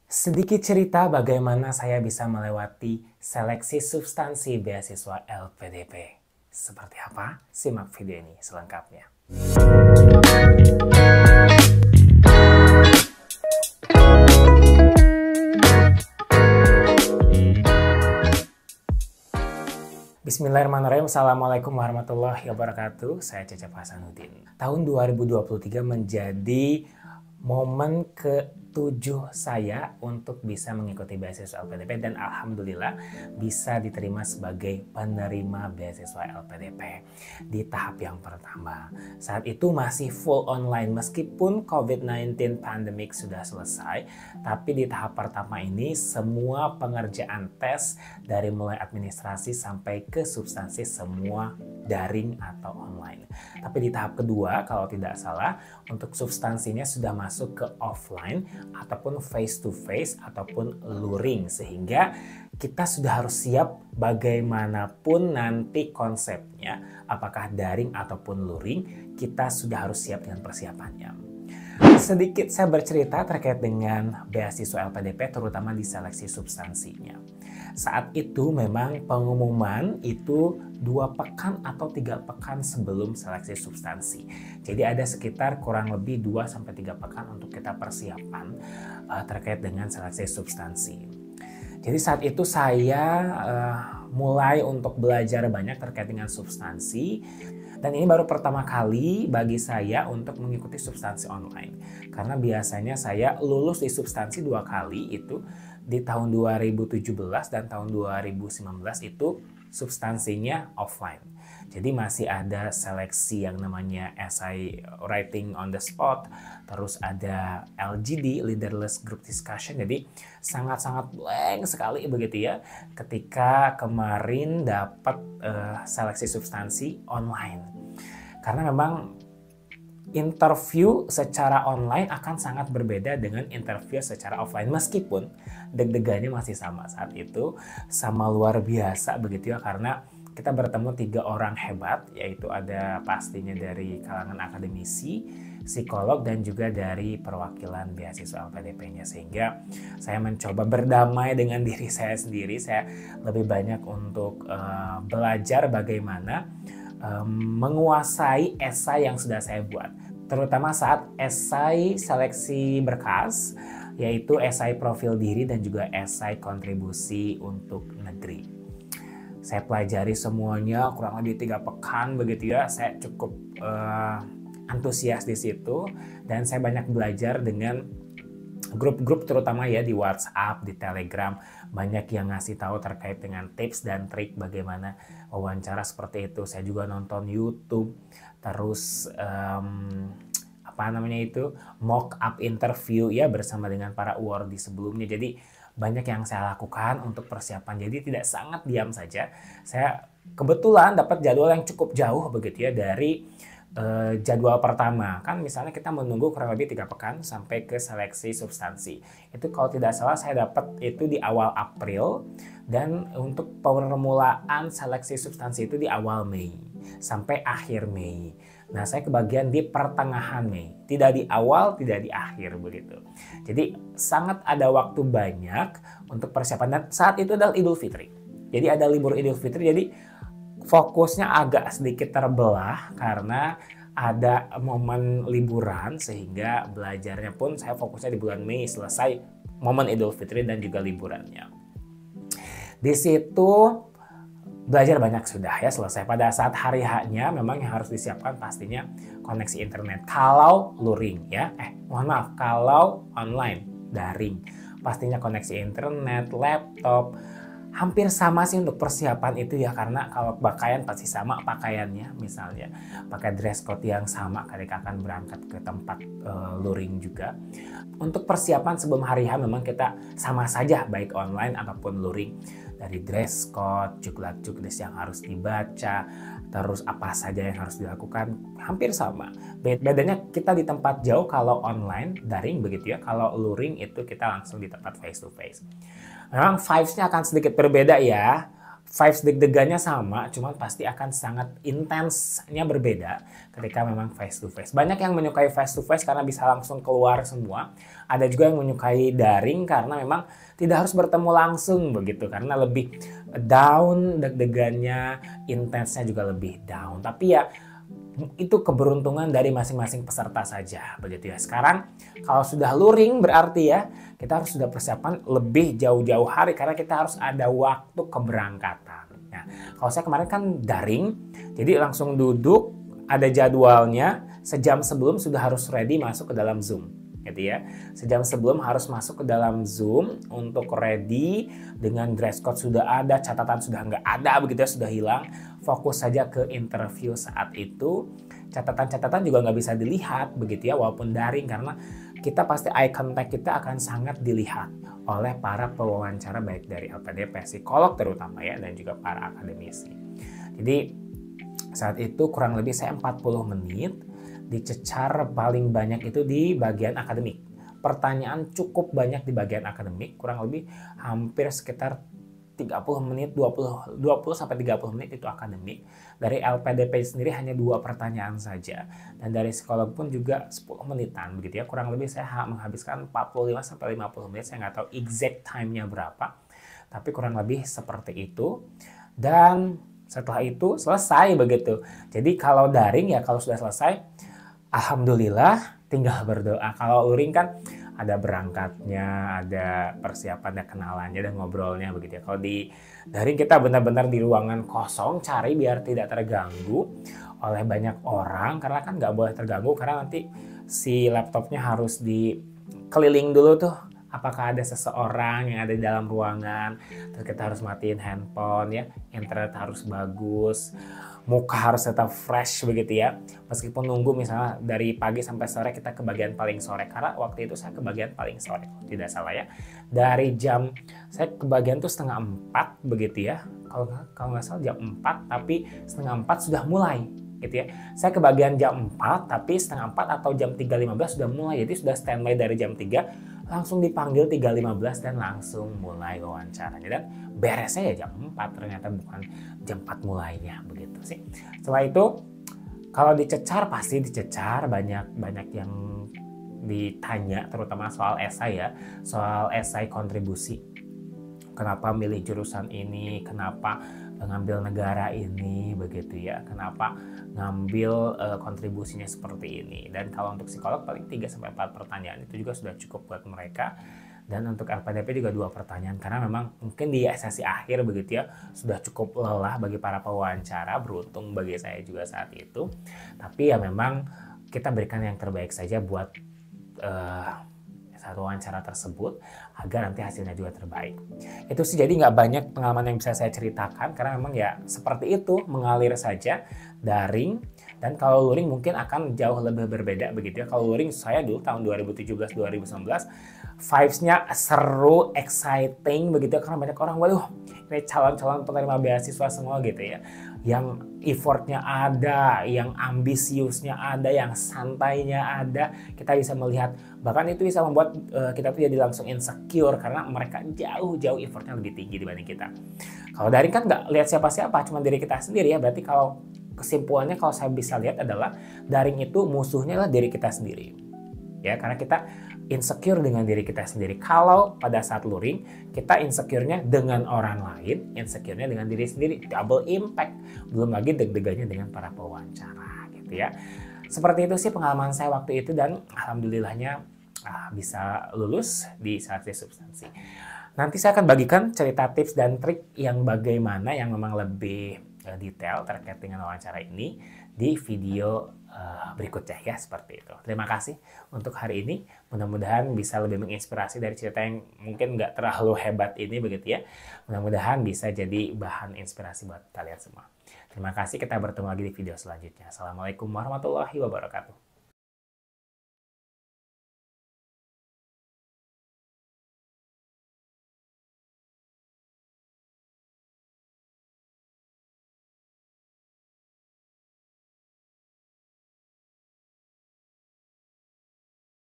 Sedikit cerita bagaimana saya bisa melewati seleksi substansi beasiswa LPDP. Seperti apa? Simak video ini selengkapnya. Bismillahirrahmanirrahim. Assalamualaikum warahmatullahi wabarakatuh. Saya Cecep Hasanuddin. Tahun 2023 menjadi momen ke-7 saya untuk bisa mengikuti beasiswa LPDP dan alhamdulillah bisa diterima sebagai penerima beasiswa LPDP di tahap yang pertama. Saat itu masih full online meskipun COVID-19 pandemic sudah selesai, tapi di tahap pertama ini semua pengerjaan tes dari mulai administrasi sampai ke substansi semua daring atau online. Tapi di tahap kedua kalau tidak salah untuk substansinya sudah masuk ke offline ataupun face to face ataupun luring, sehingga kita sudah harus siap bagaimanapun nanti konsepnya, apakah daring ataupun luring, kita sudah harus siap dengan persiapannya. Sedikit saya bercerita terkait dengan beasiswa LPDP terutama di seleksi substansinya. Saat itu memang pengumuman itu 2 pekan atau 3 pekan sebelum seleksi substansi. Jadi ada sekitar kurang lebih 2-3 pekan untuk kita persiapan terkait dengan seleksi substansi. Jadi saat itu saya mulai untuk belajar banyak terkait dengan substansi. Dan ini baru pertama kali bagi saya untuk mengikuti substansi online. Karena biasanya saya lulus di substansi 2 kali, itu di tahun 2017 dan tahun 2019 itu substansinya offline. Jadi masih ada seleksi yang namanya essay writing on the spot, terus ada LGD, leaderless group discussion. Jadi sangat-sangat blank sekali begitu ya ketika kemarin dapat seleksi substansi online. Karena memang interview secara online akan sangat berbeda dengan interview secara offline, meskipun deg-degannya masih sama saat itu, sama luar biasa begitu ya, karena kita bertemu 3 orang hebat, yaitu ada pastinya dari kalangan akademisi, psikolog, dan juga dari perwakilan beasiswa LPDP-nya, sehingga saya mencoba berdamai dengan diri saya sendiri. Saya lebih banyak untuk belajar bagaimana menguasai esai yang sudah saya buat, terutama saat esai seleksi berkas, yaitu esai profil diri dan juga esai kontribusi untuk negeri. Saya pelajari semuanya kurang lebih 3 pekan begitu ya. Saya cukup antusias di situ dan saya banyak belajar dengan grup-grup terutama ya di WhatsApp, di Telegram, banyak yang ngasih tahu terkait dengan tips dan trik bagaimana wawancara seperti itu. Saya juga nonton YouTube, terus mock up interview ya bersama dengan para awardee sebelumnya. Jadi banyak yang saya lakukan untuk persiapan. Jadi tidak sangat diam saja. Saya kebetulan dapat jadwal yang cukup jauh begitu ya dari jadwal pertama. Kan misalnya kita menunggu kurang lebih 3 pekan sampai ke seleksi substansi. Itu kalau tidak salah saya dapat itu di awal April, dan untuk permulaan seleksi substansi itu di awal Mei sampai akhir Mei. Nah, saya kebagian di pertengahan Mei, tidak di awal, tidak di akhir begitu. Jadi sangat ada waktu banyak untuk persiapan, dan saat itu adalah Idul Fitri. Jadi ada libur Idul Fitri, jadi fokusnya agak sedikit terbelah karena ada momen liburan, sehingga belajarnya pun saya fokusnya di bulan Mei selesai momen Idul Fitri dan juga liburannya. Di situ belajar banyak sudah ya, selesai. Pada saat hari H-nya memang yang harus disiapkan pastinya koneksi internet. Kalau luring ya, kalau online, daring, pastinya koneksi internet, laptop. Hampir sama sih untuk persiapan itu ya, karena kalau pakaian pasti sama pakaiannya, misalnya pakai dress code yang sama ketika akan berangkat ke tempat luring juga. Untuk persiapan sebelum hari H memang kita sama saja baik online ataupun luring. Dari dress code, juknis yang harus dibaca, terus apa saja yang harus dilakukan, hampir sama. Bedanya kita di tempat jauh kalau online, daring begitu ya, kalau luring itu kita langsung di tempat face to face. Memang vibes-nya akan sedikit berbeda ya. vibes deg-degannya sama, cuman pasti akan sangat intensnya berbeda ketika memang face to face. Banyak yang menyukai face to face karena bisa langsung keluar semua. Ada juga yang menyukai daring karena memang tidak harus bertemu langsung begitu, karena lebih down deg-degannya, intensnya juga lebih down. Tapi ya itu keberuntungan dari masing-masing peserta saja begitu ya. Sekarang kalau sudah luring berarti ya kita harus sudah persiapan lebih jauh-jauh hari karena kita harus ada waktu keberangkatan. Nah, kalau saya kemarin kan daring, jadi langsung duduk, ada jadwalnya, sejam sebelum sudah harus ready masuk ke dalam Zoom. Gitu ya. Sejam sebelum harus masuk ke dalam Zoom untuk ready dengan dress code sudah ada, catatan sudah nggak ada begitu ya, sudah hilang. Fokus saja ke interview saat itu. Catatan-catatan juga nggak bisa dilihat begitu ya, walaupun daring, karena kita pasti eye contact kita akan sangat dilihat oleh para pewawancara baik dari LPDP, psikolog terutama ya, dan juga para akademisi. Jadi saat itu kurang lebih saya 40 menit dicecar paling banyak itu di bagian akademik. Pertanyaan cukup banyak di bagian akademik, kurang lebih hampir sekitar 30 menit, 20 sampai 30 menit itu akademik. Dari LPDP sendiri hanya 2 pertanyaan saja. Dan dari psikolog pun juga 10 menitan begitu ya. Kurang lebih saya menghabiskan 45 sampai 50 menit, saya nggak tahu exact time-nya berapa. Tapi kurang lebih seperti itu. Dan setelah itu selesai begitu. Jadi kalau daring ya, kalau sudah selesai, alhamdulillah tinggal berdoa. Kalau luring kan ada berangkatnya, ada persiapannya, kenalannya, dan ngobrolnya begitu ya. Kalau di daring kita benar-benar di ruangan kosong, cari biar tidak terganggu oleh banyak orang, karena kan nggak boleh terganggu karena nanti si laptopnya harus dikeliling dulu tuh. Apakah ada seseorang yang ada di dalam ruangan, terus kita harus matiin handphone ya, internet harus bagus, muka harus tetap fresh begitu ya. Meskipun nunggu misalnya dari pagi sampai sore, kita ke bagian paling sore, karena waktu itu saya ke bagian paling sore tidak salah ya. Dari jam saya ke bagian tuh 3:30 begitu ya. Kalau nggak salah jam 4, tapi 3:30 sudah mulai gitu ya. Saya ke bagian jam 4 tapi 3:30 atau jam 3:15 sudah mulai. Jadi sudah standby dari jam 3, langsung dipanggil 3:15 dan langsung mulai wawancaranya. Dan beresnya ya jam 4, ternyata bukan jam 4 mulainya begitu sih. Setelah itu kalau dicecar pasti dicecar, banyak yang ditanya, terutama soal esai ya, soal esai kontribusi. Kenapa milih jurusan ini, kenapa ngambil negara ini begitu ya, kenapa ngambil kontribusinya seperti ini. Dan kalau untuk psikolog paling 3-4 pertanyaan itu juga sudah cukup buat mereka. Dan untuk LPDP juga 2 pertanyaan, karena memang mungkin di sesi akhir begitu ya sudah cukup lelah bagi para pewawancara, beruntung bagi saya juga saat itu. Tapi ya memang kita berikan yang terbaik saja buat satu wawancara tersebut agar nanti hasilnya juga terbaik. Itu sih, jadi nggak banyak pengalaman yang bisa saya ceritakan karena memang ya seperti itu, mengalir saja, daring. Dan kalau luring mungkin akan jauh lebih berbeda begitu ya. Kalau luring saya dulu tahun 2017-2019 vibes-nya seru, exciting begitu ya, karena banyak orang, waduh ini calon-calon penerima beasiswa semua gitu ya, yang effortnya ada, yang ambisiusnya ada, yang santainya ada. Kita bisa melihat, bahkan itu bisa membuat kita tuh jadi langsung insecure karena mereka jauh-jauh effortnya lebih tinggi dibanding kita. Kalau daring kan nggak lihat siapa-siapa, cuma diri kita sendiri ya. Berarti kalau kesimpulannya, kalau saya bisa lihat adalah daring itu musuhnya adalah diri kita sendiri ya, karena kita insecure dengan diri kita sendiri. Kalau pada saat luring, kita insecure-nya dengan orang lain, insecure-nya dengan diri sendiri, double impact. Belum lagi deg-degannya dengan para pewawancara gitu ya. Seperti itu sih pengalaman saya waktu itu, dan alhamdulillahnya bisa lulus di seleksi substansi. Nanti saya akan bagikan cerita tips dan trik yang bagaimana yang memang lebih detail terkait dengan wawancara ini di video berikutnya ya, seperti itu. Terima kasih untuk hari ini. Mudah-mudahan bisa lebih menginspirasi dari cerita yang mungkin nggak terlalu hebat ini begitu ya. Mudah-mudahan bisa jadi bahan inspirasi buat kalian semua. Terima kasih, kita bertemu lagi di video selanjutnya. Assalamualaikum warahmatullahi wabarakatuh.